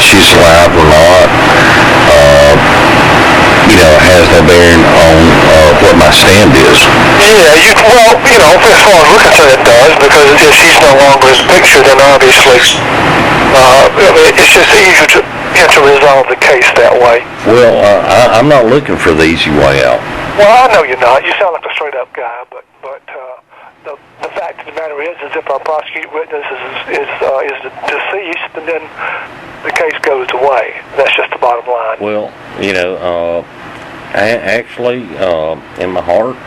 she's alive or not, has no bearing on what my stand is. Yeah, as far as we're concerned, it does, because if she's no longer in the picture, then obviously it's just easier to resolve the case that way. Well, I'm not looking for the easy way out. Well, I know you're not. You sound like a straight-up guy, but the fact of the matter is if our prosecuting witness is deceased, and then the case goes away. That's just the bottom line. Well, actually, in my heart,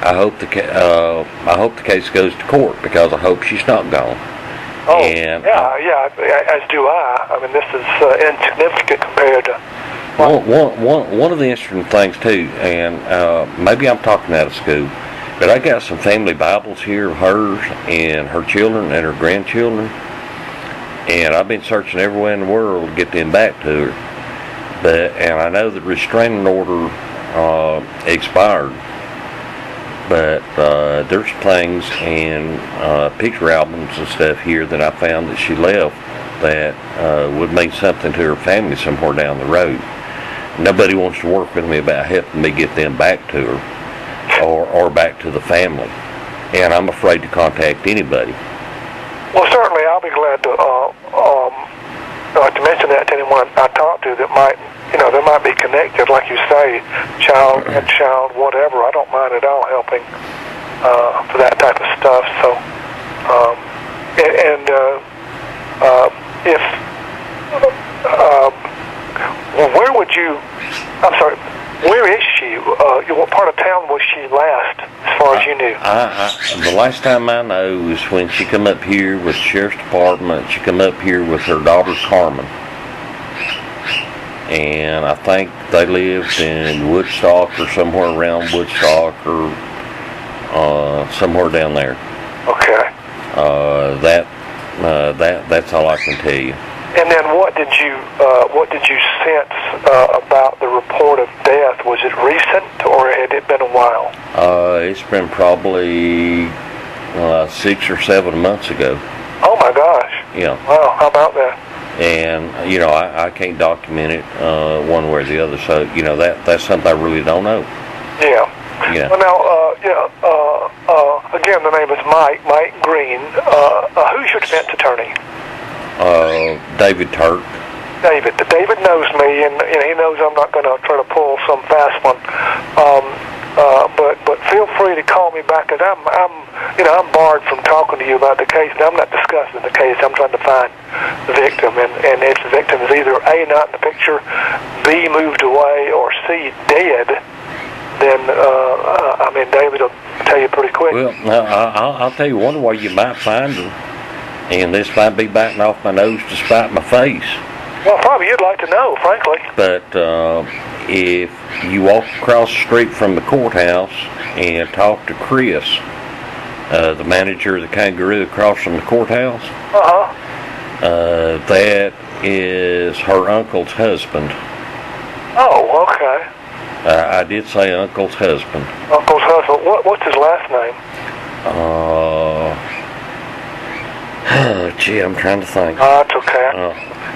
I hope the case goes to court, because I hope she's not gone. Oh, and, as do I. I mean, this is insignificant compared to... One of the interesting things, too, and maybe I'm talking out of school, but I got some family Bibles here of hers and her children and her grandchildren, and I've been searching everywhere in the world to get them back to her. And I know the restraining order expired, but there's things and picture albums and stuff here that I found that she left that would mean something to her family somewhere down the road. Nobody wants to work with me about helping me get them back to her or back to the family, and I'm afraid to contact anybody. Well, certainly I'll be glad to mention that to anyone I talk to that might, they might be connected, like you say, child, whatever. I don't mind at all helping for that type of stuff. So, where would you? I'm sorry. Where is she? What part of town was she last, as far as you knew? The last time I know was when she come up here with the sheriff's department. She come up here with her daughter Carmen, and I think they lived in Woodstock or somewhere around Woodstock or somewhere down there. Okay. That's all I can tell you. And then what did you sense about the report of death? Was it recent, or had it been a while? It's been probably 6 or 7 months ago. Oh my gosh. Yeah. Wow, how about that? And I can't document it one way or the other, so that's something I really don't know. Yeah. Yeah. Well, now, again, the name is Mike Green. Who's your defense attorney? David Turk. David knows me, and he knows I'm not going to try to pull some fast one. But feel free to call me back, because I'm barred from talking to you about the case, and I'm not discussing the case. I'm trying to find the victim, and if the victim is either A, not in the picture, B, moved away, or C, dead, then David will tell you pretty quick. Well, I'll tell you one way you might find her, and this might be biting off my nose to spite my face. Well, probably you'd like to know, frankly. But if you walk across the street from the courthouse and talk to Chris, the manager of the Kangaroo across from the courthouse, that is her uncle's husband. Oh, okay. I did say uncle's husband. Uncle's husband. What's his last name? Gee, I'm trying to think. It's okay.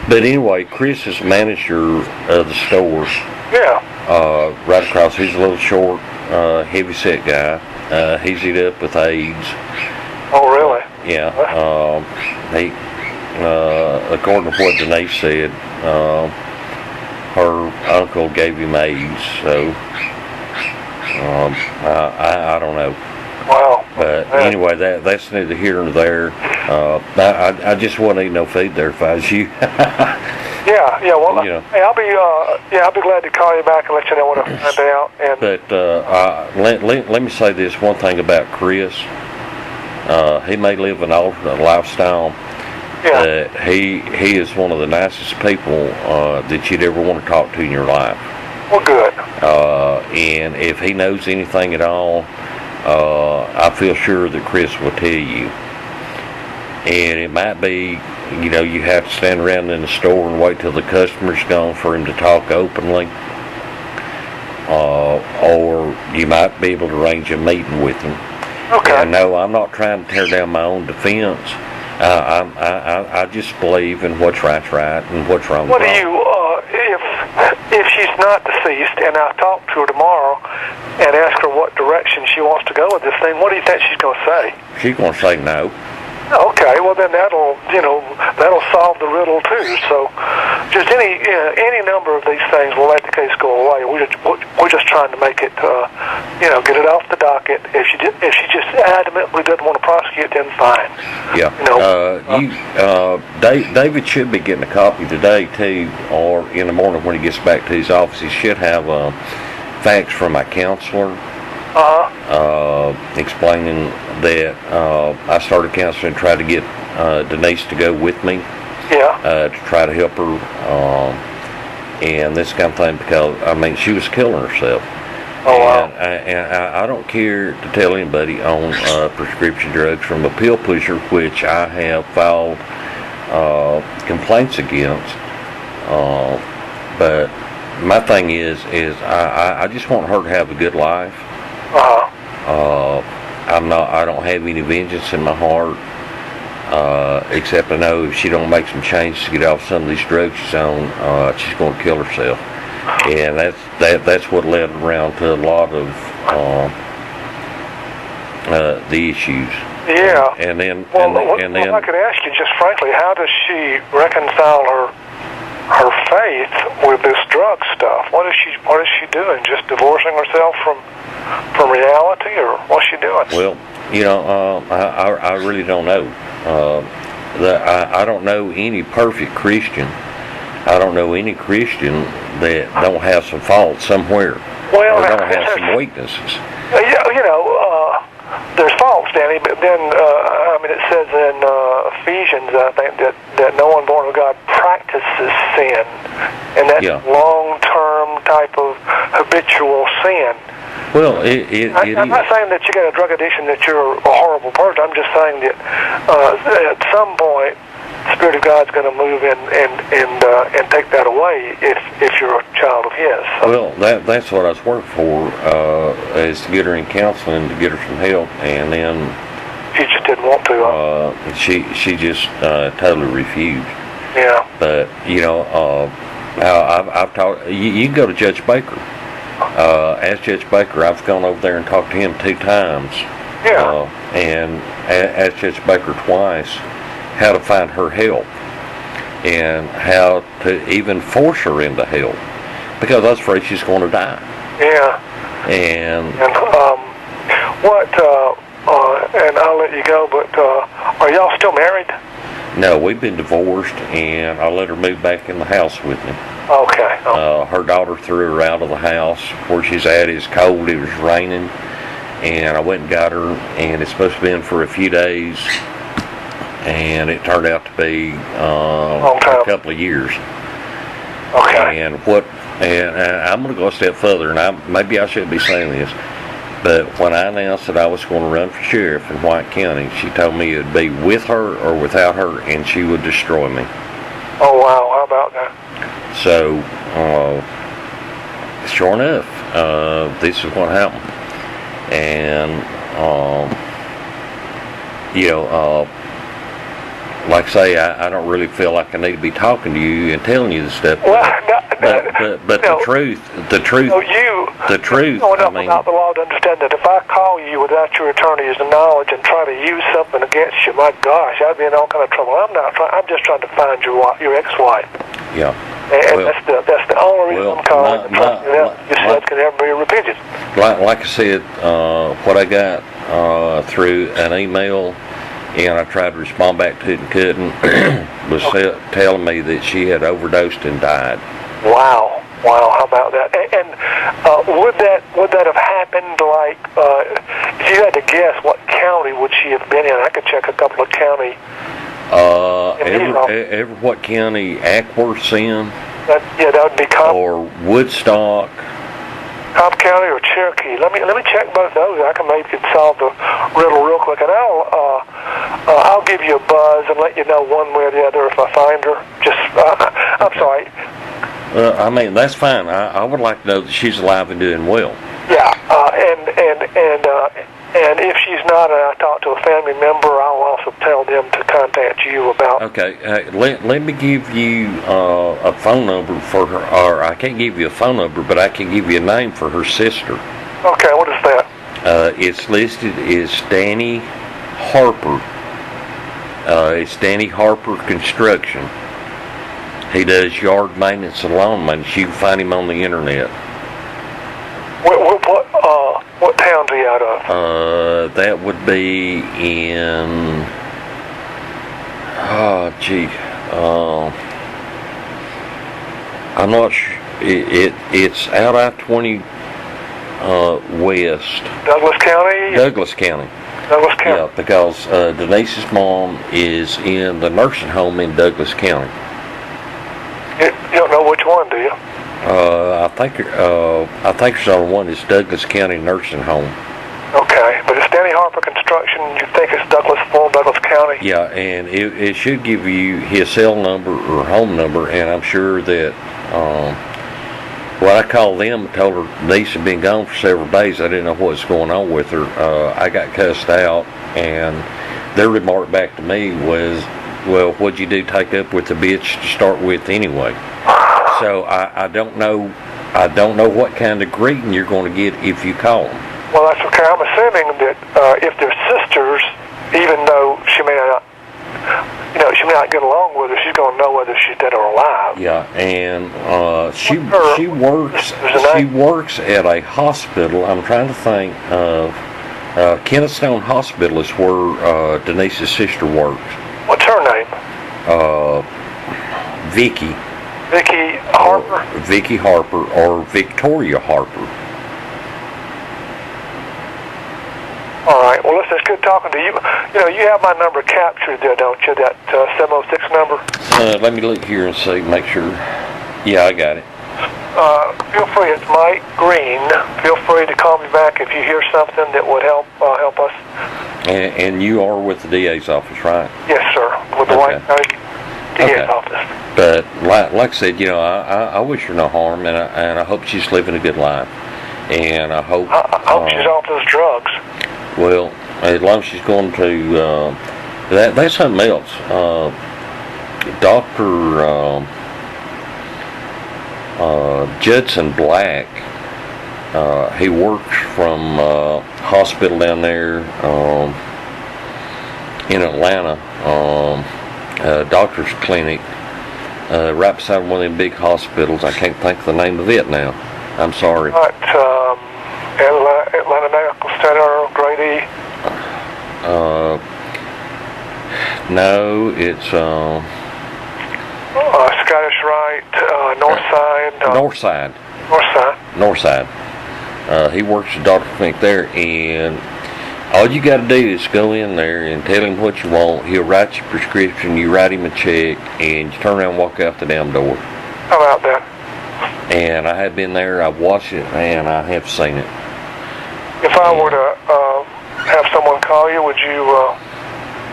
But anyway, Chris is manager of the store. Yeah. Right across. He's a little short, heavy-set guy. He's eat up with AIDS. Oh, really? Yeah. He, according to what Denise said, her uncle gave him AIDS. So, I don't know. Wow. But anyway, that's neither here nor there. I just wouldn't eat no feed there if I was you. Yeah. Well, hey, I'll be glad to call you back and let you know what I find out. And let me say this one thing about Chris. He may live an alternate lifestyle. Yeah. He is one of the nicest people that you'd ever want to talk to in your life. Well, good. And if he knows anything at all, I feel sure that Chris will tell you. And it might be, you have to stand around in the store and wait till the customer's gone for him to talk openly. Or you might be able to arrange a meeting with him. Okay. And no, I'm not trying to tear down my own defense. I just believe in what's right's right and what's wrong's What do wrong. you, if she's not deceased, and I talk to her tomorrow and ask her what direction she wants to go with this thing, what do you think she's going to say? She's going to say no. Okay, well then that'll solve the riddle too. So, just any number of these things will let the case go away. We're just trying to make it, get it off the docket. If she just adamantly doesn't want to prosecute, then fine. Yeah. David should be getting a copy today too, or in the morning when he gets back to his office. He should have a fax from my counselor. Explaining that I started counseling and tried to get Denise to go with me. Yeah. To try to help her, and this kind of thing, because she was killing herself. Oh wow. And I don't care to tell anybody on prescription drugs from a pill pusher, which I have filed complaints against. But my thing is I just want her to have a good life. I don't have any vengeance in my heart, except I know if she don't make some changes to get off some of these drugs she's on, she's going to kill herself, and that's what led around to a lot of the issues. Yeah. And then I could ask you just frankly, how does she reconcile her faith with this drug stuff? What is she doing? Just divorcing herself from reality, or what's she doing? Well, I really don't know. I don't know any perfect Christian. I don't know any Christian that don't have some faults somewhere. Well, or don't have some weaknesses. There's faults, Danny, but then it says in Ephesians, I think, that no one born of God practices sin, and that's long-term type of habitual sin. Well, I'm not saying that you got a drug addiction that you're a horrible person. I'm just saying that at some point, the Spirit of God's going to move in and take that away if you're a child of His. So. Well, that's what I was working for, is to get her in counseling, to get her some help, and then she just didn't want to. She just totally refused. Yeah. But I've talked. You can go to Judge Baker. As Judge Baker, I've gone over there and talked to him 2 times. Yeah. And asked Judge Baker twice how to find her help and how to even force her into help, because I was afraid she's going to die. Yeah. And and I'll let you go, but are y'all still married? No, we've been divorced, and I let her move back in the house with me. Okay. Her daughter threw her out of the house where she's at. It's cold, it was raining, and I went and got her, and it's supposed to be in for a few days, and it turned out to be a couple of years. Okay. And I'm going to go a step further, and maybe I shouldn't be saying this, but when I announced that I was going to run for sheriff in White County, she told me it would be with her or without her, and she would destroy me. Oh, wow. How about that? So, sure enough, this is what happened. And, like I say, I don't really feel like I need to be talking to you and telling you this stuff. Well, but the truth. Know enough about the law to understand that if I call you without your attorney's knowledge and try to use something against you, my gosh, I'd be in all kind of trouble. I'm just trying to find your ex-wife. Yeah. And that's the only reason I'm calling. You said it can never be repeated. Like I said, what I got through an email, and I tried to respond back to it and couldn't, was telling me that she had overdosed and died. Wow, how about that? And would that have happened, like, if you had to guess, what county would she have been in? I could check a couple of county. What county Ackworth's in? That would be Cobb. Or Woodstock. Cobb County or Cherokee. Let me check both those. I can maybe solve the riddle real quick, and I'll give you a buzz and let you know one way or the other if I find her. I'm sorry. That's fine. I would like to know that she's alive and doing well. Yeah, And if she's not, and I talk to a family member, I'll also tell them to contact you about. Okay, let me give you a phone number for her, or I can't give you a phone number, but I can give you a name for her sister. Okay, what is that? It's listed as Danny Harper. It's Danny Harper Construction. He does yard maintenance and lawn maintenance. You can find him on the internet. What town's he out of? That would be in. Oh, gee. I'm not sure. It's out I-20 west. Douglas County? Douglas County. Douglas County. Yeah, because Denise's mom is in the nursing home in Douglas County. You don't know which one, do you? I think there's only one. It's Douglas County Nursing Home. Okay, but it's Danny Harper Construction. You think it's Douglas County? Yeah, and it should give you his cell number or home number, and I'm sure that when I called them, I told her niece had been gone for several days. I didn't know what was going on with her. I got cussed out, and their remark back to me was, well, what'd you do take up with the bitch to start with anyway? So I don't know what kind of greeting you're going to get if you call them. Well, that's okay. I'm assuming that if they're sisters, even though she may not get along with her, she's going to know whether she's dead or alive. Yeah, and she works at a hospital. I'm trying to think of Kenneth Stone Hospital is where Denise's sister works. What's her name? Vicky. Vicky Harper? Vicky Harper or Victoria Harper. All right. Well, listen, it's good talking to you. You know, you have my number captured there, don't you? That 706 number? Let me look here and see, make sure. Yeah, I got it. Feel free. It's Mike Green. Feel free to call me back if you hear something that would help us. And you are with the DA's office, right? Yes, sir. With the White County DA's office. But like I said, you know, I wish her no harm, and I hope she's living a good life. And I hope she's off those drugs. Well, as long as she's going to that's something else. Dr. Judson Black, he works from hospital down there in Atlanta, doctor's clinic, right beside one of them big hospitals. I can't think of the name of it now. I'm sorry. Atlanta Medical Center, Grady. No, it's Scottish Rite, Northside. Northside. He works at Dr. Fink there, and all you got to do is go in there and tell him what you want. He'll write your prescription, you write him a check, and you turn around and walk out the damn door. How about that? And I have been there, I've watched it, and I have seen it. If I were to have someone call you, would you,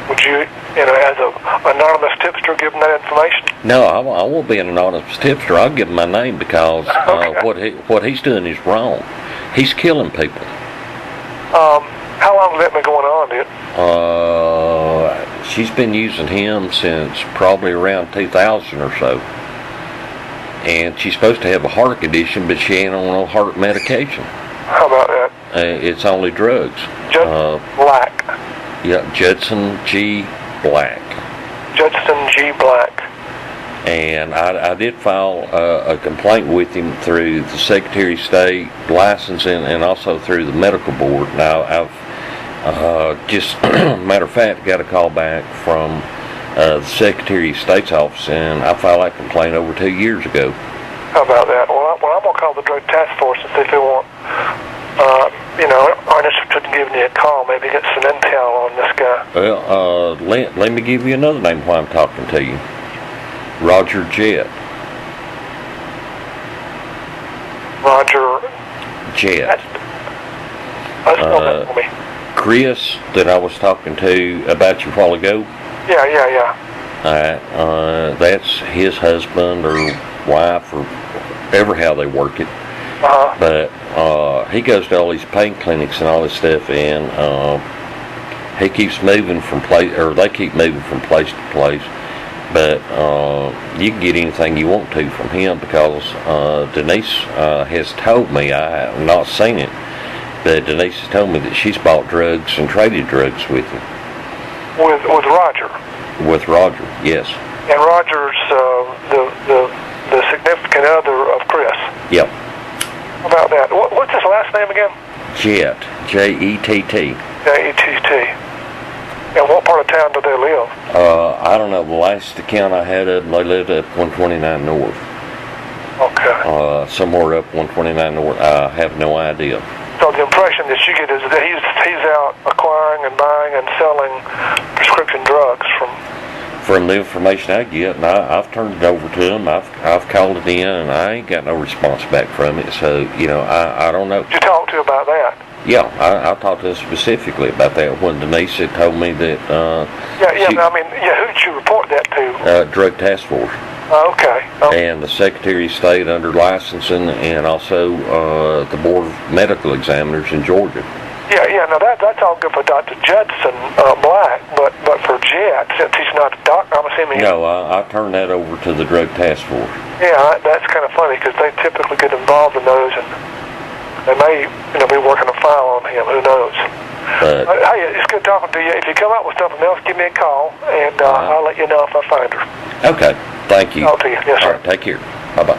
as an anonymous tipster, give them that information? No, I won't be an anonymous tipster. I'll give him my name because what he's doing is wrong. He's killing people. How long has that been going on, dude? She's been using him since probably around 2000 or so. And she's supposed to have a heart condition, but she ain't on no heart medication. How about that? It's only drugs. Judson Black. Yeah, Judson G. Black. Judson G. Black. And I did file a complaint with him through the Secretary of State licensing and also through the medical board. Now, I've just, matter of fact, got a call back from the Secretary of State's office, and I filed that complaint over 2 years ago. How about that? Well, I'm going to call the Drug Task Force and see if they want, are interested in giving you a call, maybe get some intel on this guy. Well, let me give you another name while I'm talking to you. Roger Jett. Roger Jett. That's that for me. Chris, that I was talking to about you a while ago. Yeah. That's his husband or wife or ever how they work it. Uh-huh. But he goes to all these pain clinics and all this stuff, and he keeps moving from place, or they keep moving from place to place. But you can get anything you want to from him, because Denise has told me, I have not seen it, but Denise has told me that she's bought drugs and traded drugs with him. With Roger. With Roger, yes. And Roger's the significant other of Chris. Yep. How about that? What's his last name again? Jett. J-E-T-T. J-E-T-T. And what part of town do they live? I don't know. The last account I had of them, they lived up 129 North. Okay. Somewhere up 129 North. I have no idea. So the impression that you get is that he's out acquiring and buying and selling prescription drugs from the information I get, and I've turned it over to him. I've called it in, and I ain't got no response back from it. So I don't know. Did you talk to about that? Yeah, I talked to him specifically about that when Denise had told me that. Who did you report that to? Drug Task Force. Okay. And the Secretary of State under licensing, and also the Board of Medical Examiners in Georgia. Yeah. Now that's all good for Dr. Judson Black, but for Jett, since he's not a doctor, I'm assuming. No, I turned that over to the Drug Task Force. Yeah, that's kind of funny because they typically get involved in those, and they may be working a file on him. Who knows? Hey, it's good talking to you. If you come up with something else, give me a call, and I'll let you know if I find her. Okay. Thank you. Talk to you. Yes, sir. All right, take care. Bye-bye.